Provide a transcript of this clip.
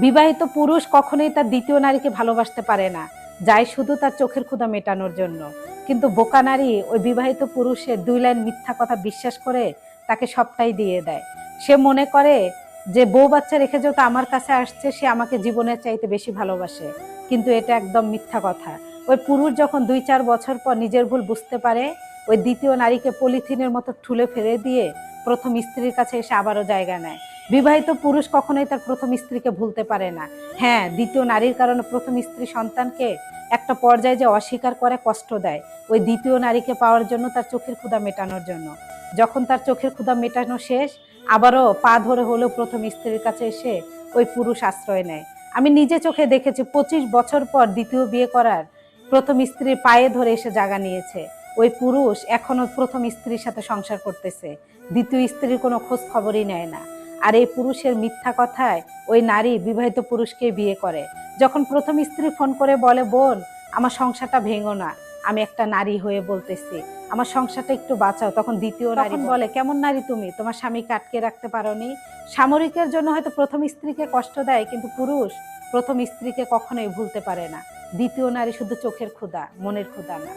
বিবাহিত পুরুষ কখনোই তার দ্বিতীয় নারীকে ভালোবাসতে পারে না, যায় শুধু তার চোখের ক্ষুধা মেটানোর জন্য। কিন্তু বোকা নারী ওই বিবাহিত পুরুষের 2 লাইন মিথ্যা কথা বিশ্বাস করে তাকে সবটাই দিয়ে দেয়। সে মনে করে যে বউ বাচ্চা রেখে যেহেতু আমার কাছে আসছে, সে আমাকে জীবনের চাইতে বেশি ভালোবাসে। কিন্তু এটা একদম মিথ্যা কথা। ওই পুরুষ যখন 2-4 বছর পর নিজের ভুল বুঝতে পারে, ওই দ্বিতীয় নারীকে পলিথিনের মতো ঠুলে ফেলে দিয়ে প্রথম স্ত্রীর কাছে এসে আবারও জায়গা নেয়। বিবাহিত পুরুষ কখনোই তার প্রথম স্ত্রীকে ভুলতে পারে না। হ্যাঁ, দ্বিতীয় নারীর কারণে প্রথম স্ত্রী সন্তানকে একটা পর্যায়ে যে অস্বীকার করে, কষ্ট দেয়, ওই দ্বিতীয় নারীকে পাওয়ার জন্য, তার চোখের ক্ষুধা মেটানোর জন্য। যখন তার চোখের ক্ষুধা মেটানো শেষ, আবারও পা ধরে হলেও প্রথম স্ত্রীর কাছে এসে ওই পুরুষ আশ্রয় নেয়। আমি নিজে চোখে দেখেছি 25 বছর পর দ্বিতীয় বিয়ে করার প্রথম স্ত্রীর পায়ে ধরে এসে জায়গা নিয়েছে ওই পুরুষ। এখনো প্রথম স্ত্রীর সাথে সংসার করতেছে, দ্বিতীয় স্ত্রীর কোনো খোঁজ খবরই নেয় না। আর এই পুরুষের মিথ্যা কথায় ওই নারী বিবাহিত পুরুষকে বিয়ে করে। যখন প্রথম স্ত্রী ফোন করে বলে, বোন আমার সংসারটা ভেঙো না, আমি একটা নারী হয়ে বলতেছি, আমার সংসারটা একটু বাঁচাও, তখন দ্বিতীয় নারী বলে, কেমন নারী তুমি, তোমার স্বামীকে আটকে রাখতে পারোনি? সামরিকের জন্য হয়তো প্রথম স্ত্রীকে কষ্ট দেয়, কিন্তু পুরুষ প্রথম স্ত্রীকে কখনোই ভুলতে পারে না। দ্বিতীয় নারী শুধু চোখের ক্ষুধা, মনের ক্ষুধা না।